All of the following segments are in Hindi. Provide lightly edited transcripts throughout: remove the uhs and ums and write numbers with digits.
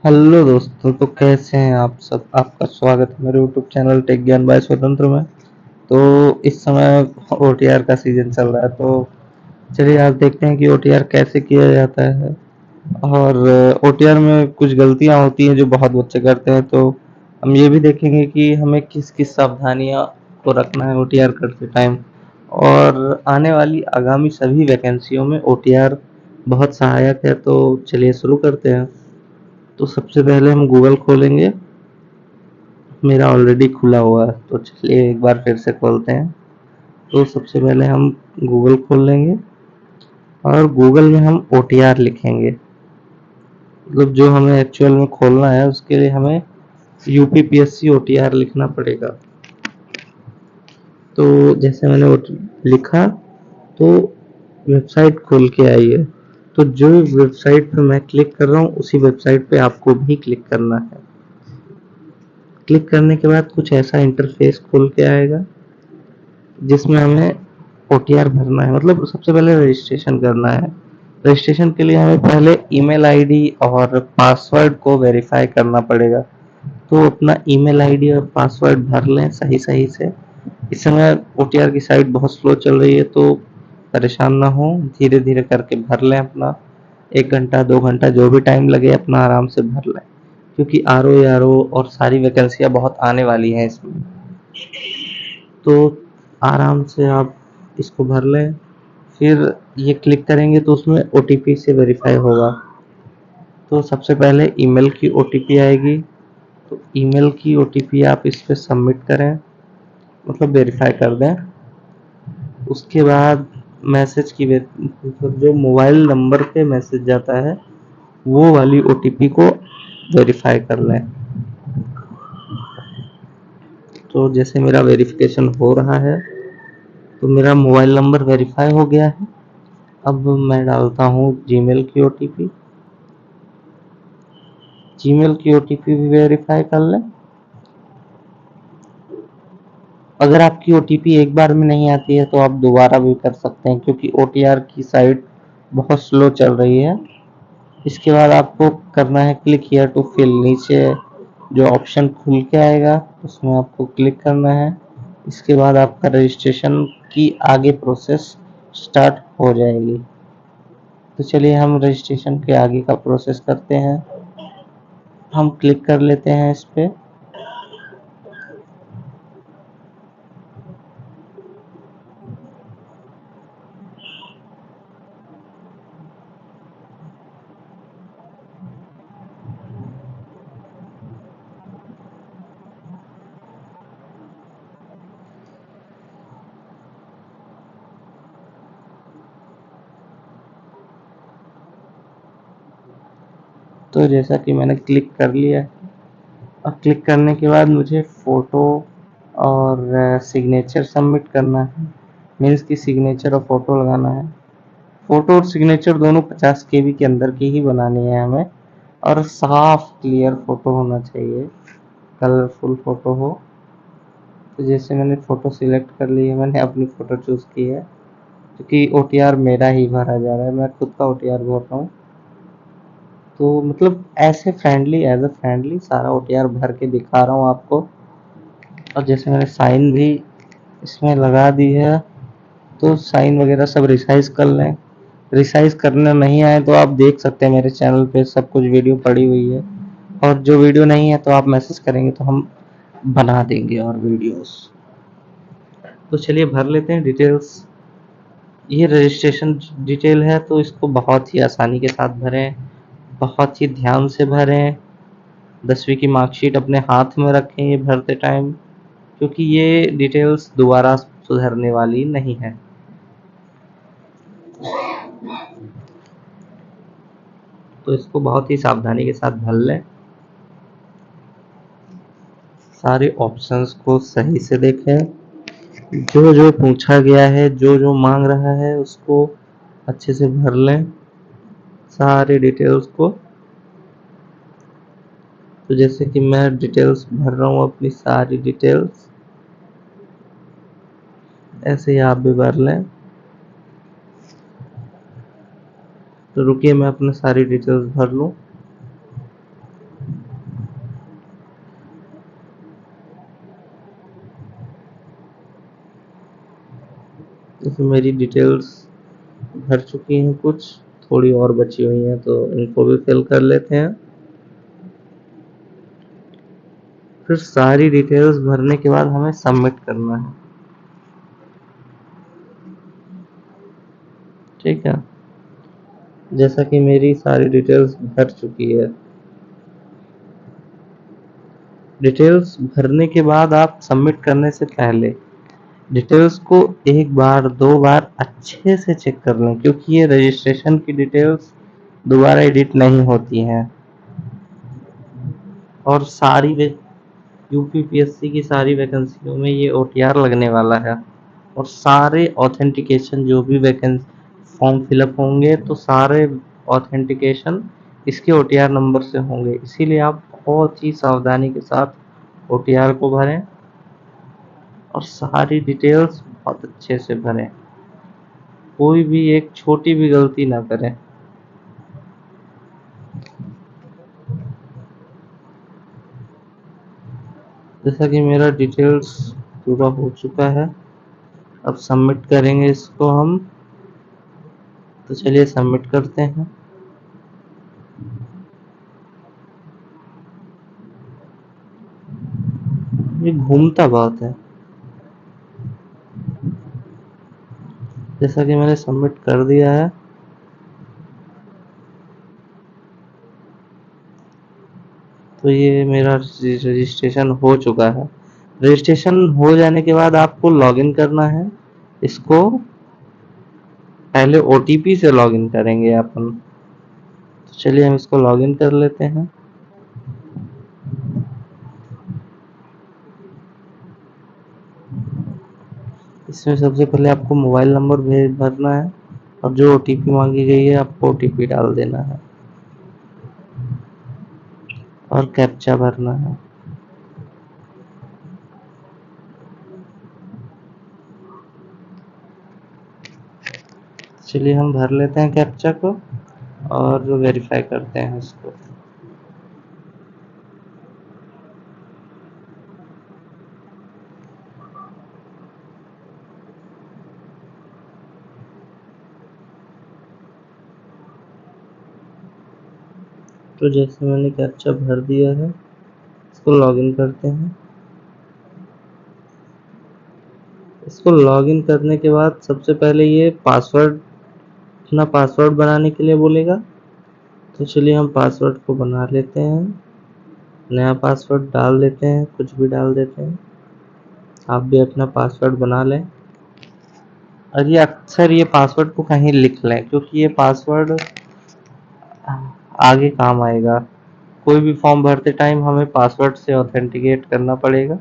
हेलो दोस्तों, तो कैसे हैं आप सब। आपका स्वागत है मेरे यूट्यूब चैनल टेक ज्ञान बाय स्वतंत्र में। तो इस समय ओटीआर का सीजन चल रहा है, तो चलिए आज देखते हैं कि ओटीआर कैसे किया जाता है। और ओटीआर में कुछ गलतियां होती हैं जो बहुत बच्चे करते हैं, तो हम ये भी देखेंगे कि हमें किस किस सावधानियां को रखना है ओटीआर करते टाइम। और आने वाली आगामी सभी वैकेंसियों में ओटीआर बहुत सहायक है। तो चलिए शुरू करते हैं। तो सबसे पहले हम गूगल खोलेंगे। मेरा ऑलरेडी खुला हुआ है, तो चलिए एक बार फिर से खोलते हैं। तो सबसे पहले हम गूगल खोल लेंगे और गूगल में हम ओटीआर लिखेंगे। मतलब जो हमें एक्चुअल में खोलना है उसके लिए हमें यूपीपीएससी ओटीआर लिखना पड़ेगा। तो जैसे मैंने लिखा तो वेबसाइट खुल के आई है। तो जो वेबसाइट पे मैं क्लिक कर रहा हूँ उसी वेबसाइट पे आपको भी क्लिक करना है। क्लिक करने के बाद कुछ ऐसा इंटरफेस खुल के आएगा जिसमें हमें ओटीआर भरना है। मतलब सबसे पहले रजिस्ट्रेशन करना है। रजिस्ट्रेशन के लिए हमें पहले ईमेल आईडी और पासवर्ड को वेरीफाई करना पड़ेगा। तो अपना ईमेल आईडी और पासवर्ड भर लें सही सही से। इस समय ओटीआर की साइट बहुत स्लो चल रही है, तो परेशान ना हो, धीरे धीरे करके भर लें अपना। 1 घंटा 2 घंटा जो भी टाइम लगे अपना आराम से भर लें, क्योंकि आरओ और सारी वैकेंसियां बहुत आने वाली हैं इसमें। तो आराम से आप इसको भर लें। फिर ये क्लिक करेंगे तो उसमें ओटीपी से वेरीफाई होगा। तो सबसे पहले ईमेल की ओटीपी आएगी। तो ईमेल की ओटीपी आप इस पे सबमिट करें, मतलब वेरीफाई कर दें। उसके बाद मैसेज की मतलब जो मोबाइल नंबर पे मैसेज जाता है वो वाली ओटीपी को वेरीफाई कर लें। तो जैसे मेरा वेरिफिकेशन हो रहा है, तो मेरा मोबाइल नंबर वेरीफाई हो गया है। अब मैं डालता हूँ जीमेल की ओटीपी। जीमेल की ओटीपी भी वेरीफाई कर लें। अगर आपकी ओटीपी एक बार में नहीं आती है तो आप दोबारा भी कर सकते हैं, क्योंकि ओटीआर की साइट बहुत स्लो चल रही है। इसके बाद आपको करना है क्लिक हियर टू फिल। नीचे जो ऑप्शन खुल के आएगा उसमें आपको क्लिक करना है। इसके बाद आपका रजिस्ट्रेशन की आगे प्रोसेस स्टार्ट हो जाएगी। तो चलिए हम रजिस्ट्रेशन के आगे का प्रोसेस करते हैं। हम क्लिक कर लेते हैं इस पे। तो जैसा कि मैंने क्लिक कर लिया है, और क्लिक करने के बाद मुझे फ़ोटो और सिग्नेचर सबमिट करना है। मीन्स की सिग्नेचर और फ़ोटो लगाना है। फ़ोटो और सिग्नेचर दोनों 50 केबी के अंदर की ही बनानी है हमें, और साफ क्लियर फ़ोटो होना चाहिए, कलरफुल फ़ोटो हो। तो जैसे मैंने फ़ोटो सिलेक्ट कर ली है, मैंने अपनी फ़ोटो चूज़ की है, क्योंकि ओटीआर मेरा ही भरा जा रहा है, मैं खुद का ओटीआर भर रहा हूँ। तो मतलब ऐसे फ्रेंडली एज अ फ्रेंडली सारा ओटीआर भर के दिखा रहा हूँ आपको। और जैसे मैंने साइन भी इसमें लगा दी है, तो साइन वगैरह सब रिसाइज कर लें। रिसाइज करने नहीं आए तो आप देख सकते हैं मेरे चैनल पे सब कुछ वीडियो पड़ी हुई है। और जो वीडियो नहीं है तो आप मैसेज करेंगे तो हम बना देंगे और वीडियोस। तो चलिए भर लेते हैं डिटेल्स। ये रजिस्ट्रेशन डिटेल है, तो इसको बहुत ही आसानी के साथ भरें, बहुत ही ध्यान से भरें। 10वीं की मार्कशीट अपने हाथ में रखें ये भरते टाइम, क्योंकि ये डिटेल्स दोबारा सुधरने वाली नहीं है। तो इसको बहुत ही सावधानी के साथ भर लें। सारे ऑप्शंस को सही से देखें। जो जो पूछा गया है, जो जो मांग रहा है उसको अच्छे से भर लें, सारी डिटेल्स को। तो जैसे कि मैं डिटेल्स भर रहा हूँ अपनी सारी डिटेल्स, ऐसे ही आप भी भर लें। तो रुकिए मैं अपनी सारी डिटेल्स भर लूँ। जैसे मेरी डिटेल्स भर चुकी हैं, कुछ थोड़ी और बची हुई हैं तो इनको भी फिल कर लेते हैं। फिर सारी डिटेल्स भरने के बाद हमें सबमिट करना है। ठीक है, जैसा कि मेरी सारी डिटेल्स भर चुकी है। डिटेल्स भरने के बाद आप सबमिट करने से पहले डिटेल्स को एक बार दो बार अच्छे से चेक कर लें, क्योंकि ये रजिस्ट्रेशन की डिटेल्स दोबारा एडिट नहीं होती हैं। और सारी यूपीपीएससी की सारी वैकेंसियों में ये ओटीआर लगने वाला है, और सारे ऑथेंटिकेशन जो भी वैकेंसी फॉर्म फिलअप होंगे तो सारे ऑथेंटिकेशन इसके ओटीआर नंबर से होंगे। इसीलिए आप बहुत ही सावधानी के साथ ओटीआर को भरें और सारी डिटेल्स बहुत अच्छे से भरें, कोई भी एक छोटी भी गलती ना करें। जैसा कि मेरा डिटेल्स पूरा हो चुका है, अब सबमिट करेंगे इसको हम। तो चलिए सबमिट करते हैं। ये घूमता बहुत है। जैसा कि मैंने सबमिट कर दिया है, तो ये मेरा रजिस्ट्रेशन हो चुका है। रजिस्ट्रेशन हो जाने के बाद आपको लॉगिन करना है। इसको पहले ओटीपी से लॉगिन करेंगे अपन। तो चलिए हम इसको लॉगिन कर लेते हैं। इसमें सबसे पहले आपको मोबाइल नंबर भरना है और जो ओटीपी मांगी गई है आपको ओटीपी डाल देना है और कैप्चा भरना है। चलिए हम भर लेते हैं कैप्चा को और वेरीफाई करते हैं इसको। तो जैसे मैंने कैप्चा भर दिया है, इसको लॉगिन करते हैं। इसको लॉगिन करने के बाद सबसे पहले ये पासवर्ड, अपना पासवर्ड बनाने के लिए बोलेगा। तो चलिए हम पासवर्ड को बना लेते हैं, नया पासवर्ड डाल देते हैं, कुछ भी डाल देते हैं। आप भी अपना पासवर्ड बना लें और ये अक्सर ये पासवर्ड को कहीं लिख लें, क्योंकि ये पासवर्ड आगे काम आएगा। कोई भी फॉर्म भरते टाइम हमें पासवर्ड से ऑथेंटिकेट करना पड़ेगा।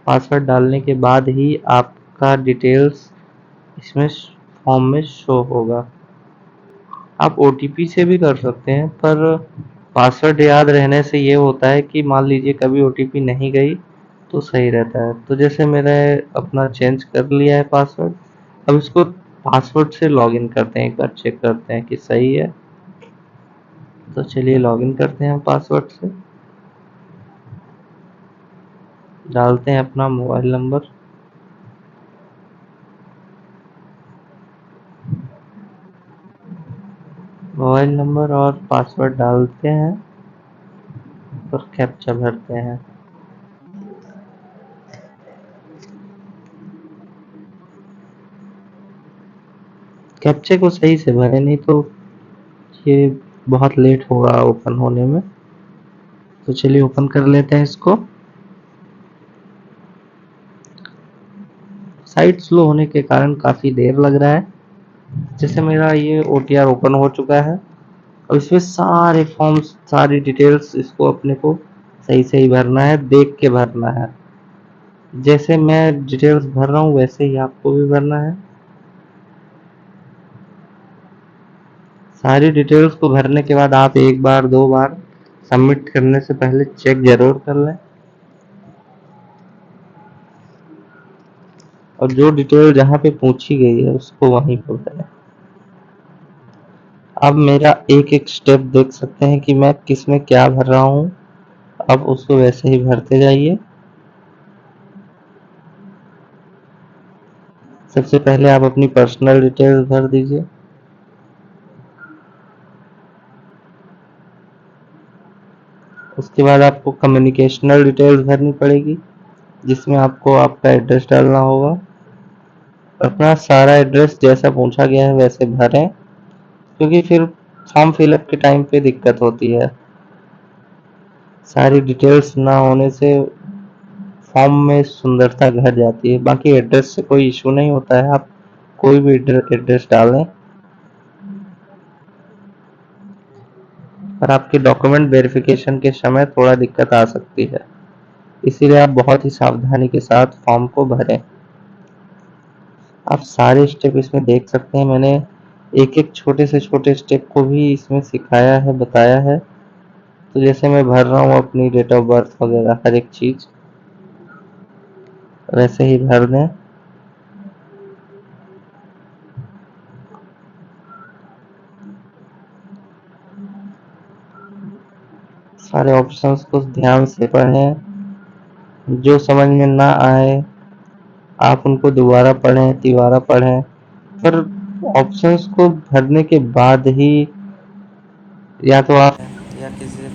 पासवर्ड डालने के बाद ही आपका डिटेल्स इसमें फॉर्म में शो होगा। आप ओटीपी से भी कर सकते हैं, पर पासवर्ड याद रहने से ये होता है कि मान लीजिए कभी ओटीपी नहीं गई तो सही रहता है। तो जैसे मैंने अपना चेंज कर लिया है पासवर्ड, अब इसको पासवर्ड से लॉगिन करते हैं, एक बार चेक करते हैं कि सही है। तो चलिए लॉगिन करते हैं पासवर्ड से, डालते हैं अपना मोबाइल नंबर। मोबाइल नंबर और पासवर्ड डालते हैं और कैप्चा भरते हैं। कैप्चे को सही से भरें, नहीं तो ये बहुत लेट होगा ओपन होने में। तो चलिए ओपन कर लेते हैं इसको। साइट स्लो होने के कारण काफ़ी देर लग रहा है। जैसे मेरा ये ओटीआर ओपन हो चुका है, अब इसमें सारे फॉर्म्स, सारी डिटेल्स इसको अपने को सही सही भरना है, देख के भरना है। जैसे मैं डिटेल्स भर रहा हूँ वैसे ही आपको भी भरना है। सारी डिटेल्स को भरने के बाद आप एक बार दो बार सबमिट करने से पहले चेक जरूर कर लें, और जो डिटेल जहाँ पे पूछी गई है उसको वहीं पर भरें। अब मेरा एक एक स्टेप देख सकते हैं कि मैं किस में क्या भर रहा हूँ। अब उसको वैसे ही भरते जाइए। सबसे पहले आप अपनी पर्सनल डिटेल्स भर दीजिए। उसके बाद आपको कम्युनिकेशनल डिटेल्स भरनी पड़ेगी, जिसमें आपको आपका एड्रेस डालना होगा। अपना सारा एड्रेस जैसा पूछा गया है वैसे भरें, क्योंकि फिर फॉर्म फिलअप के टाइम पे दिक्कत होती है। सारी डिटेल्स ना होने से फॉर्म में सुंदरता घट जाती है। बाकी एड्रेस से कोई इशू नहीं होता है, आप कोई भी एड्रेस डालें, पर आपके डॉक्यूमेंट वेरिफिकेशन के समय थोड़ा दिक्कत आ सकती है, इसीलिए आप बहुत ही सावधानी के साथ फॉर्म को भरें। आप सारे स्टेप इसमें देख सकते हैं, मैंने एक एक छोटे से छोटे स्टेप को भी इसमें सिखाया है, बताया है। तो जैसे मैं भर रहा हूँ अपनी डेट ऑफ बर्थ वगैरह हर एक चीज, वैसे ही भर दें। सारे ऑप्शंस को ध्यान से पढ़ें, जो समझ में ना आए आप उनको दोबारा पढ़ें, तिबारा पढ़ें, पर ऑप्शंस को भरने के बाद ही या तो आप या किसी से